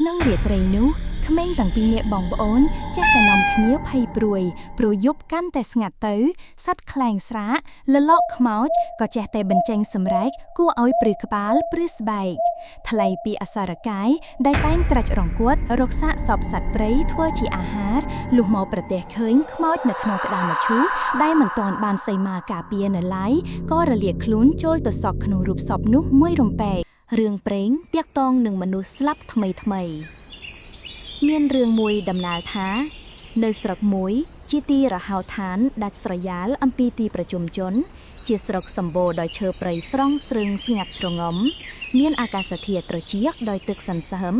ក្នុងរាត្រីនោះក្មេងទាំងពីរនាក់បងប្អូនចេះតែនាំគ្នាភ័យព្រួយព្រោះយប់កាន់តែស្ងាត់ទៅសត្វខ្លែងស្រាកលលកខ្មោចក៏ចេះតែបញ្ចេញសម្រែកគួរឲ្យព្រឺក្បាលព្រឺស្បែកថ្លៃពីអសារកាយដែលតែងត្រាច់រង្គត់រកសាកសពសត្វព្រៃធ្វើជាអាហារលុះមកប្រទះឃើញខ្មោចនៅក្នុងក្តារមឈូសដែលមិនទាន់បានសីមាការពារនៅឡើយក៏រលាកខ្លួនចូលទៅសក់ក្នុងរូបសពនោះមួយរំពេករឿងព្រេងទាក់ទងនឹងមនុស្សស្លាប់ថ្មីមានរឿងមួយដំណាលថានៅស្រុកមួយជាទីរហោឋានដាច់ស្រយាលអំពីទីប្រជុំជនជាស្រុកសម្បូរដោយឈើព្រៃស្រស់ស្រឿងស្ងាត់ជ្រងំមានអាកាសធាតុត្រជាក់ដោយទឹកសន្សើម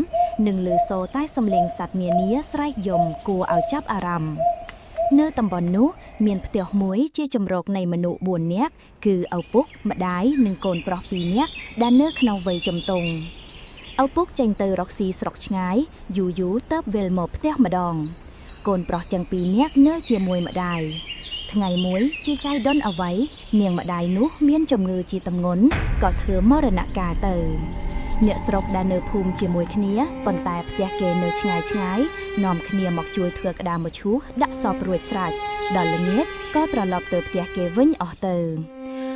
និងឮសូរតែសំឡេងសត្វនានាស្រែកយំគួរឲ្យចាប់អារម្មណ៍នៅតំបន់នោះមានផ្ទះមួយជាជំរកនៃមនុស្ស4នាក់គឺឪពុកម្ដាយនិងកូនប្រុស2នាក់ដែលនៅក្នុងវ័យជំទង់ឪពុកចេញទៅរកស៊ីស្រុកឆ្ងាយយូរទៅវិលមកផ្ទះម្ដងកូនប្រុសទាំង2នាក់នៅជាមួយម្ដាយថ្ងៃមួយជាចៃដន្យអ្វីនាងម្ដាយនោះមានជំងឺជាទម្ងន់ក៏ធ្វើមរណកាលទៅអ្នកស្រុកដែលនៅភូមិជាមួយគ្នាប៉ុន្តែផ្ទះគេនៅឆ្ងាយនាំគ្នាមកជួយធ្វើក្តារមឈូសដាក់សពរួចស្រេចដល់ល្ងាចក៏ត្រឡប់ទៅផ្ទះគេវិញអស់ទៅ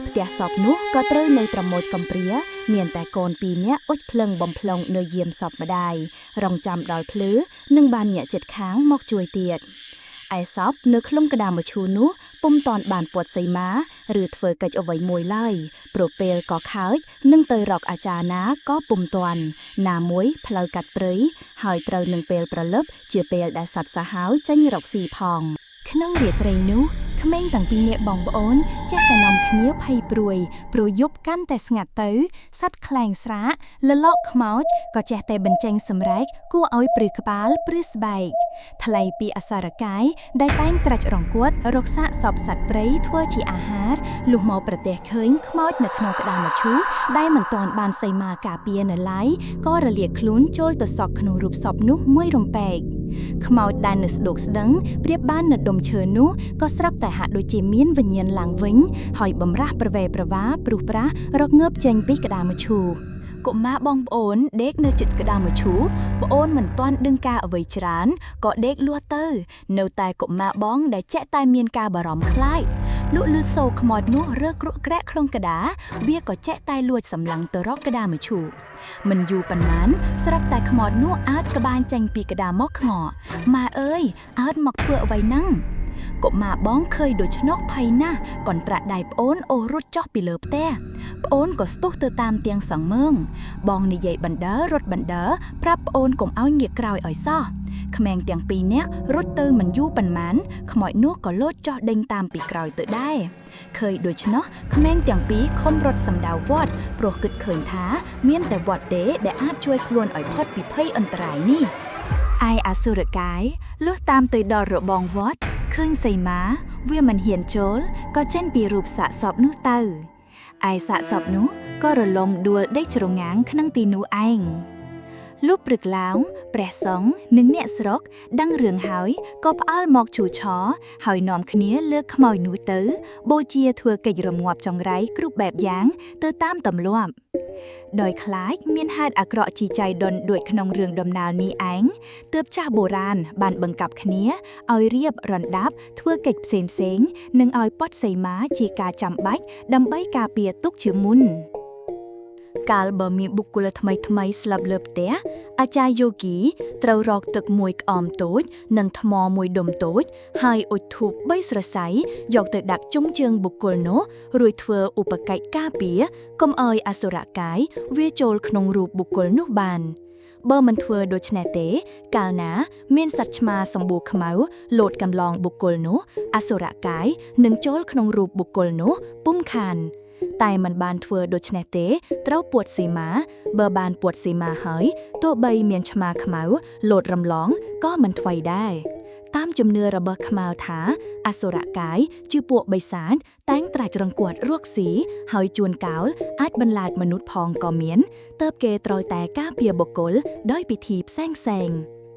ផ្ទះសពនោះក៏ត្រូវនៅត្រមូចកំព្រាមានតែកូន2នាក់អុជភ្លឹងបំភ្លុងនៅយាមសពម្ដាយរងចាំដល់ភ្លឺនិងបានអ្នកជិតខាងមកជួយទៀតឯសពនៅក្នុងក្តារមឈូសនោះពុំតាន់បានពាត់សីមាឬធ្វើកិច្ចអ្វីមួយឡើយព្រោះពេលក៏ខើចនឹងទៅរកអាចារ្យណាក៏ពុំទាន់ណាមួយផ្លូវកាត់ព្រៃហើយត្រូវនឹងពេលប្រលឹបជាពេលដែលសត្វសាហាវចេញរកស៊ីផងក្នុងរាត្រីនោះក្មេងទាំងពីរនាក់បងប្អូនចេះតែនាំគ្នាភ័យព្រួយព្រោះយប់កាន់តែស្ងាត់ទៅសត្វខ្លែងស្រាកលលកខ្មោចក៏ចេះតែបញ្ចេញសម្រែកគួរឲ្យព្រឺក្បាលព្រឺស្បែកថ្លៃពីអសារកាយដែលតែងត្រាច់រង្គត់រកសាកសពសត្វព្រៃធ្វើជាអាហារលុះមកប្រទះឃើញខ្មោចនៅក្នុងក្តារមឈូសដែលមិនទាន់បានសីមាការពារនៅឡើយក៏រលាកខ្លួនចូលទៅសក់ក្នុងរូបសពនោះមួយរំពេកខ្មោចដែលនៅស្ដុកស្ដឹងប្រៀបបាននៅដុំឈើនោះក៏ស្រាប់តែហាក់ដូចជាមានវិញ្ញាណឡើងវិញហើយបំរាស់ប្រវេប្រវាព្រុសប្រាសរកងើបចេញពីក្តារមឈូសកុមារបងប្អូនដេកនៅជិតក្តារមឈូសប្អូនមិនទាន់ដឹងការអ្វីច្រើនក៏ដេកលួសទៅនៅតែកុមារបងដែលចេះតែមានការបារម្ភខ្លាចលក់លឺសូរខ្មោចនោះរើក្រក់ក្រាក់ក្នុងក្តារវាក៏ចេះតែលួចសម្លឹងទៅរកក្តារមឈូសមិនយូរប៉ុន្មានស្រាប់តែខ្មោចនោះអើតក្បាលចេញពីក្តារមកខ្ងក់ម៉ែអើយអើតមកធ្វើអ្វីហ្នឹងកុមារបងឃើញដូច្នោះភ័យណាស់កន្ត្រាក់ដៃប្អូនអូសរត់ចុះពីលើផ្ទះប្អូនក៏ស្ទុះទៅតាមទៀងសងមើងបងនិយាយបណ្ដើរត់បណ្ដើប្រាប់ប្អូនកុំឲ្យងាកក្រោយឲ្យសោះក្មេងទាំងពីរនាក់រត់ទៅមិនយូរប៉ុន្មានខ្មោចនោះក៏លោតចុះដេញតាមពីក្រោយទៅដែរឃើញដូច្នោះក្មេងទាំងពីរខំរត់សម្ដៅវត្តព្រោះគិតឃើញថាមានតែវត្តទេដែលអាចជួយខ្លួនឲ្យផុតពីភ័យអន្តរាយនេះឯអសុរកាយលុះតាមទៅដល់របងវត្តឃើញសីមាវាមិនហ៊ានចូលក៏ចេញពីរូបសាកសពនោះទៅឯសាកសពនោះក៏រលំដួលដេកជ្រងាងក្នុងទីនោះឯងលុះព្រឹកឡើងព្រះសង្ឃនិងអ្នកស្រុកដឹងរឿងហើយក៏ផ្អើលមកជួឆហើយនាំគ្នាលើកខ្មោចនោះទៅបូជាធ្វើកិច្ចរងាប់ចង្រៃគ្រប់បែបយ៉ាងទៅតាមទម្លាប់ដោយខ្លាចមានហេតុអាក្រក់ជាចៃដន្យដូចក្នុងរឿងដំណាលនេះឯងទើបចាស់បុរាណបានបង្កាប់គ្នាឲ្យរៀបរណ្ដាប់ធ្វើកិច្ចផ្សេងនិងឲ្យប៉ុតសីមាជាការចាំបាច់ដើម្បីការពារទុកជាមុនកាលបើមានបុគ្គលថ្មីស្លាប់លើផ្ទះអាចារ្យយោគីត្រូវរកទឹកមួយក្អមតូចនិងថ្មមួយដុំតូចហើយអុជធូប3ស្រសៃយកទៅដាក់ជុំជើងបុគ្គលនោះរួចធ្វើឧបកិច្ចការពារកុំឲ្យអសុរកាយវាចូលក្នុងរូបបុគ្គលនោះបានបើមិនធ្វើដូច្នេះទេកាលណាមានសត្វឆ្មាសម្បូរខ្មៅលោតកន្លងបុគ្គលនោះអសុរកាយនឹងចូលក្នុងរូបបុគ្គលនោះពុំខានតែមិនបានធ្វើដូច្នេះទេត្រូវពួតសីមាបើបានពួតសីមាហើយទោះបីមានឆ្មាខ្មៅលោតរំលងក៏មិនថ្មីដែរតាមជំនឿរបស់ខ្មៅថាអសុរកាយជាពួកបិសាចតែងត្រាច់រង្គត់រកស៊ីហើយជួនកោលអាចបន្លាចមនុស្សផងក៏មានទើបគេត្រូវតែការពារបុគ្គលដោយពិធីផ្សេង